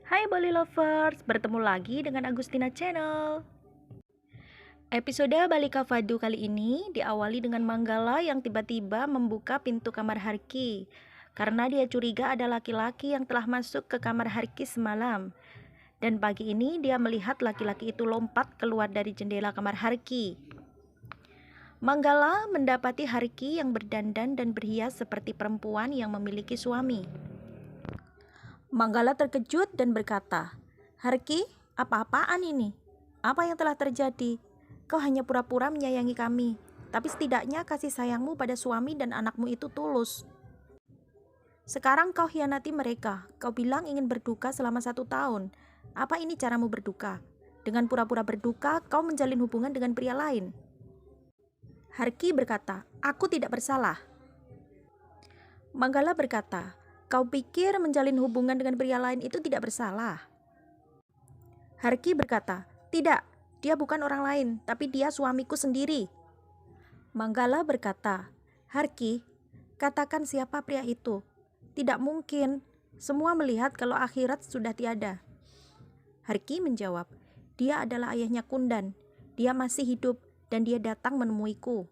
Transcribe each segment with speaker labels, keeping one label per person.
Speaker 1: Hai Bali Lovers, bertemu lagi dengan Agustina Channel. Episode Balika Fadu kali ini diawali dengan Manggala yang tiba-tiba membuka pintu kamar Harki karena dia curiga ada laki-laki yang telah masuk ke kamar Harki semalam. Dan pagi ini dia melihat laki-laki itu lompat keluar dari jendela kamar Harki. Manggala mendapati Harki yang berdandan dan berhias seperti perempuan yang memiliki suami. Manggala terkejut dan berkata, "Harki, apa-apaan ini? Apa yang telah terjadi? Kau hanya pura-pura menyayangi kami, tapi setidaknya kasih sayangmu pada suami dan anakmu itu tulus. Sekarang kau hianati mereka. Kau bilang ingin berduka selama 1 tahun. Apa ini caramu berduka? Dengan pura-pura berduka, kau menjalin hubungan dengan pria lain." Harki berkata, "Aku tidak bersalah." Manggala berkata, "Kau pikir menjalin hubungan dengan pria lain itu tidak bersalah?" Harki berkata, "Tidak, dia bukan orang lain, tapi dia suamiku sendiri." Manggala berkata, "Harki, katakan siapa pria itu. Tidak mungkin, semua melihat kalau akhirat sudah tiada." Harki menjawab, "Dia adalah ayahnya Kundan. Dia masih hidup dan dia datang menemuiku."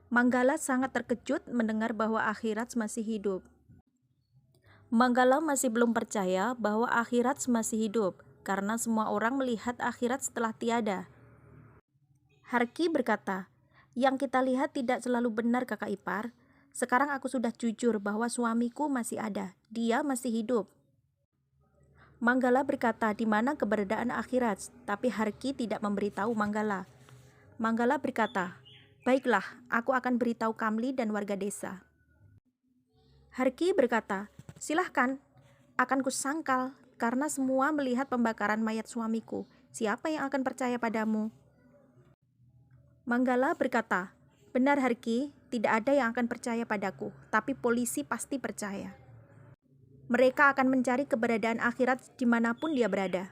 Speaker 1: Manggala sangat terkejut mendengar bahwa akhirat masih hidup. Manggala masih belum percaya bahwa akhirat masih hidup karena semua orang melihat akhirat setelah tiada. Harki berkata, "Yang kita lihat tidak selalu benar, kakak ipar. Sekarang aku sudah jujur bahwa suamiku masih ada. Dia masih hidup." Manggala berkata di mana keberadaan akhirat, tapi Harki tidak memberitahu Manggala. Manggala berkata, "Baiklah, aku akan beritahu Kamli dan warga desa." Harki berkata, "Silahkan, akan kusangkal karena semua melihat pembakaran mayat suamiku. Siapa yang akan percaya padamu?" Manggala berkata, "Benar Harki, tidak ada yang akan percaya padaku, tapi polisi pasti percaya. Mereka akan mencari keberadaan akhirat dimanapun dia berada."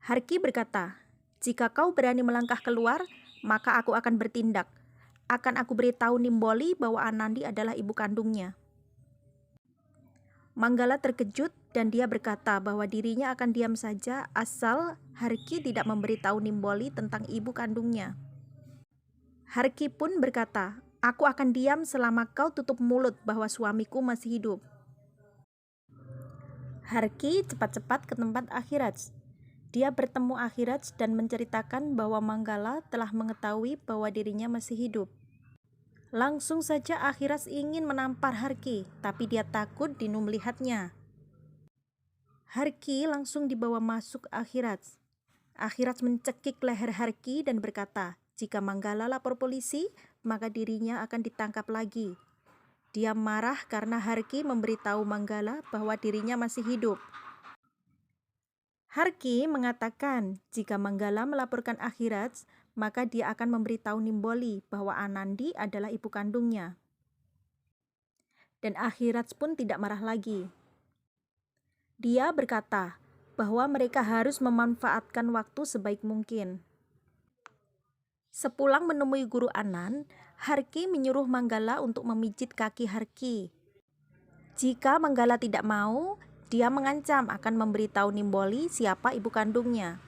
Speaker 1: Harki berkata, "Jika kau berani melangkah keluar, maka aku akan bertindak. Akan aku beritahu Nimboli bahwa Anandi adalah ibu kandungnya." Manggala terkejut dan dia berkata bahwa dirinya akan diam saja asal Harki tidak memberitahu Nimboli tentang ibu kandungnya. Harki pun berkata, "Aku akan diam selama kau tutup mulut bahwa suamiku masih hidup." Harki cepat-cepat ke tempat Akhirat. Dia bertemu Akhirat dan menceritakan bahwa Manggala telah mengetahui bahwa dirinya masih hidup. Langsung saja Akhirat ingin menampar Harki, tapi dia takut Dinu melihatnya. Harki langsung dibawa masuk Akhirat. Akhirat mencekik leher Harki dan berkata, jika Manggala lapor polisi, maka dirinya akan ditangkap lagi. Dia marah karena Harki memberitahu Manggala bahwa dirinya masih hidup. Harki mengatakan jika Manggala melaporkan Akhirat, maka dia akan memberitahu Nimboli bahwa Anandi adalah ibu kandungnya. Dan Akhirat pun tidak marah lagi. Dia berkata bahwa mereka harus memanfaatkan waktu sebaik mungkin. Sepulang menemui guru Anan, Harki menyuruh Manggala untuk memijit kaki Harki. Jika Manggala tidak mau, dia mengancam akan memberitahu Nimboli siapa ibu kandungnya.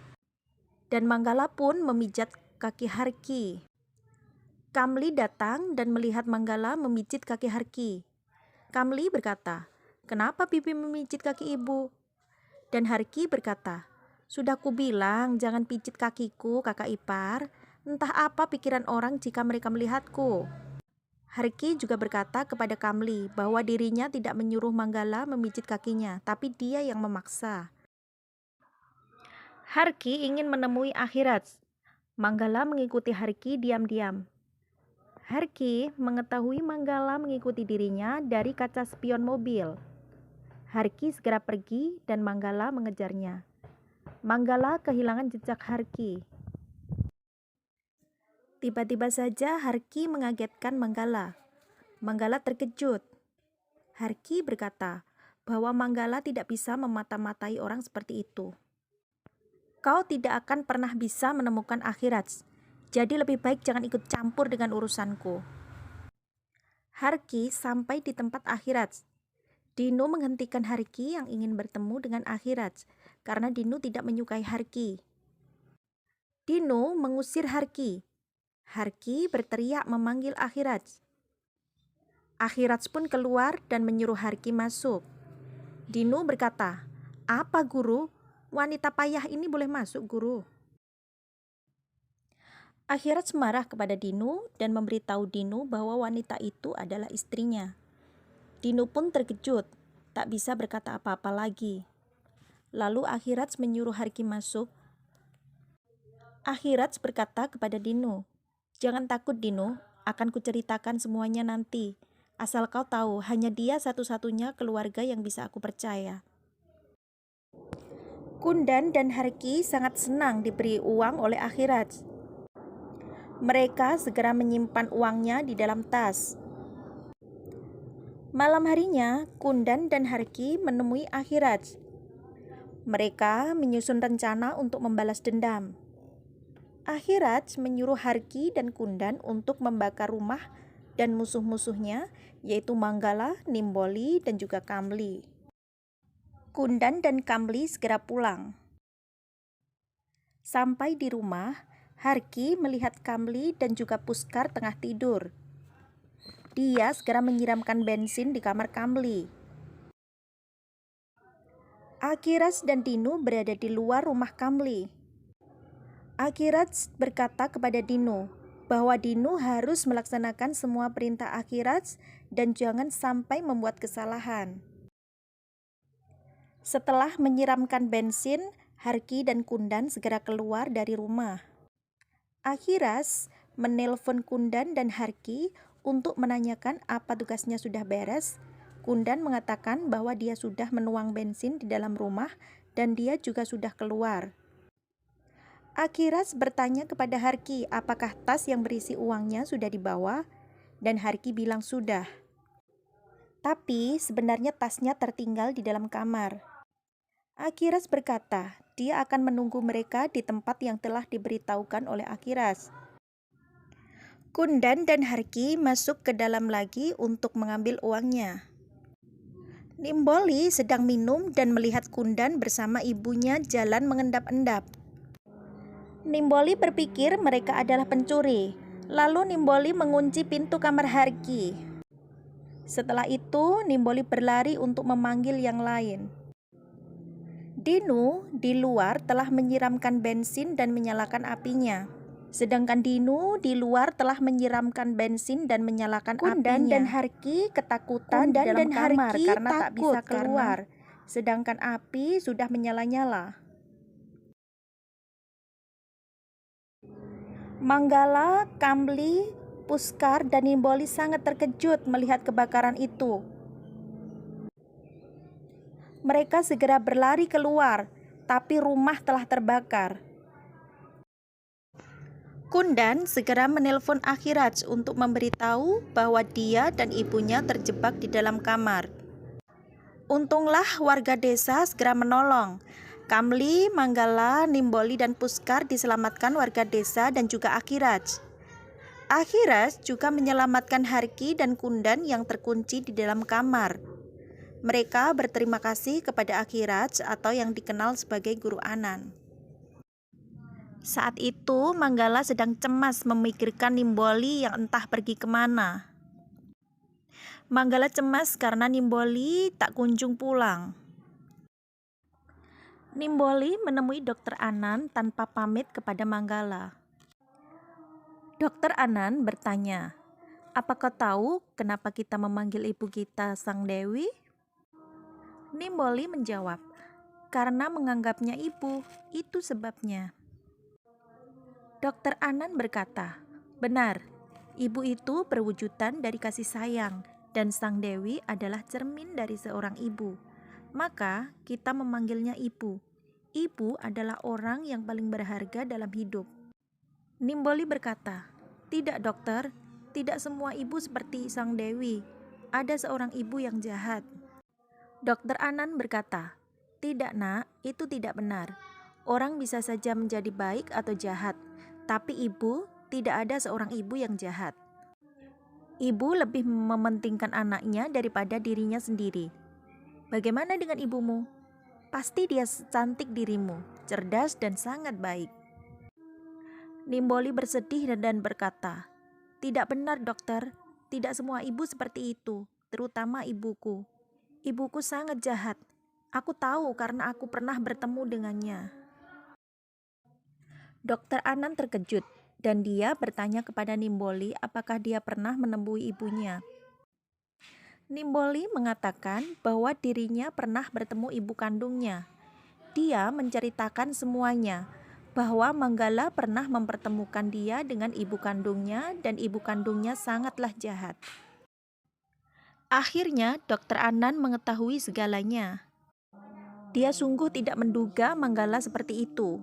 Speaker 1: Dan Manggala pun memijat kaki Harki. Kamli datang dan melihat Manggala memijit kaki Harki. Kamli berkata, "Kenapa bibi memijit kaki ibu?" Dan Harki berkata, "Sudah kubilang jangan pijit kakiku, kakak ipar. Entah apa pikiran orang jika mereka melihatku." Harki juga berkata kepada Kamli bahwa dirinya tidak menyuruh Manggala memijit kakinya, tapi dia yang memaksa. Harki ingin menemui Akhirat. Manggala mengikuti Harki diam-diam. Harki mengetahui Manggala mengikuti dirinya dari kaca spion mobil. Harki segera pergi dan Manggala mengejarnya. Manggala kehilangan jejak Harki. Tiba-tiba saja Harki mengagetkan Manggala. Manggala terkejut. Harki berkata bahwa Manggala tidak bisa memata-matai orang seperti itu. "Kau tidak akan pernah bisa menemukan Akhirat, jadi lebih baik jangan ikut campur dengan urusanku." Harki sampai di tempat Akhirat. Dinu menghentikan Harki yang ingin bertemu dengan Akhirats karena Dinu tidak menyukai Harki. Dinu mengusir Harki. Harki berteriak memanggil Akhirats. Akhirats pun keluar dan menyuruh Harki masuk. Dinu berkata, "Apa guru? Wanita payah ini boleh masuk, guru?" Akhirats marah kepada Dinu dan memberitahu Dinu bahwa wanita itu adalah istrinya. Dinu pun terkejut, tak bisa berkata apa-apa lagi. Lalu Akhirats menyuruh Harki masuk. Akhirats berkata kepada Dinu, "Jangan takut Dinu, akan kuceritakan semuanya nanti. Asal kau tahu, hanya dia satu-satunya keluarga yang bisa aku percaya." Kundan dan Harki sangat senang diberi uang oleh Akhirats. Mereka segera menyimpan uangnya di dalam tas. Malam harinya, Kundan dan Harki menemui Akhirats. Mereka menyusun rencana untuk membalas dendam. Akhirats menyuruh Harki dan Kundan untuk membakar rumah dan musuh-musuhnya, yaitu Manggala, Nimboli, dan juga Kamli. Kundan dan Kamli segera pulang. Sampai di rumah, Harki melihat Kamli dan juga Puskar tengah tidur. Dia segera menyiramkan bensin di kamar Kamli. Akhirats dan Dinu berada di luar rumah Kamli. Akhirats berkata kepada Dinu bahwa Dinu harus melaksanakan semua perintah Akhirats dan jangan sampai membuat kesalahan. Setelah menyiramkan bensin, Harki dan Kundan segera keluar dari rumah. Akhirats menelpon Kundan dan Harki untuk menanyakan apa tugasnya sudah beres. Kundan mengatakan bahwa dia sudah menuang bensin di dalam rumah dan dia juga sudah keluar. Akhirats bertanya kepada Harki apakah tas yang berisi uangnya sudah dibawa, dan Harki bilang sudah. Tapi sebenarnya tasnya tertinggal di dalam kamar. Akhirats berkata dia akan menunggu mereka di tempat yang telah diberitahukan oleh Akhirats. Kundan dan Harki masuk ke dalam lagi untuk mengambil uangnya. Nimboli sedang minum dan melihat Kundan bersama ibunya jalan mengendap-endap. Nimboli berpikir mereka adalah pencuri. Lalu Nimboli mengunci pintu kamar Harki. Setelah itu, Nimboli berlari untuk memanggil yang lain. Dinu di luar telah menyiramkan bensin dan menyalakan apinya. Sedangkan Dinu di luar telah menyiramkan bensin dan menyalakan apinya. Kundan dan Harki ketakutan di dalam kamar karena tak bisa keluar. Sedangkan api sudah menyala-nyala. Manggala, Kamli, Puskar, dan Nimboli sangat terkejut melihat kebakaran itu. Mereka segera berlari keluar, tapi rumah telah terbakar. Kundan segera menelpon Akhirats untuk memberitahu bahwa dia dan ibunya terjebak di dalam kamar. Untunglah warga desa segera menolong. Kamli, Manggala, Nimboli, dan Puskar diselamatkan warga desa dan juga Akhirats. Akhirats juga menyelamatkan Harki dan Kundan yang terkunci di dalam kamar. Mereka berterima kasih kepada Akhirats atau yang dikenal sebagai Guru Anan. Saat itu, Manggala sedang cemas memikirkan Nimboli yang entah pergi kemana. Manggala cemas karena Nimboli tak kunjung pulang. Nimboli menemui Dokter Anan tanpa pamit kepada Manggala. Dokter Anan bertanya, "Apa kau tahu kenapa kita memanggil ibu kita Sang Dewi?" Nimboli menjawab, "Karena menganggapnya ibu, itu sebabnya." Dokter Anan berkata, "Benar, ibu itu perwujudan dari kasih sayang, dan Sang Dewi adalah cermin dari seorang ibu. Maka kita memanggilnya ibu. Ibu adalah orang yang paling berharga dalam hidup." Nimboli berkata, "Tidak dokter, tidak semua ibu seperti Sang Dewi. Ada seorang ibu yang jahat." Dokter Anan berkata, "Tidak nak, itu tidak benar. Orang bisa saja menjadi baik atau jahat. Tapi ibu, tidak ada seorang ibu yang jahat. Ibu lebih mementingkan anaknya daripada dirinya sendiri. Bagaimana dengan ibumu? Pasti dia secantik dirimu, cerdas dan sangat baik. Nimboli bersedih dan berkata, "Tidak benar, dokter. Tidak semua ibu seperti itu, terutama ibuku. Ibuku sangat jahat. Aku tahu karena aku pernah bertemu dengannya." Dokter Anan terkejut dan dia bertanya kepada Nimboli apakah dia pernah menemui ibunya. Nimboli mengatakan bahwa dirinya pernah bertemu ibu kandungnya. Dia menceritakan semuanya, bahwa Manggala pernah mempertemukan dia dengan ibu kandungnya dan ibu kandungnya sangatlah jahat. Akhirnya, Dokter Anan mengetahui segalanya. Dia sungguh tidak menduga Manggala seperti itu.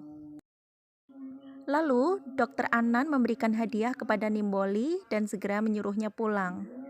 Speaker 1: Lalu, Dokter Anan memberikan hadiah kepada Nimboli dan segera menyuruhnya pulang.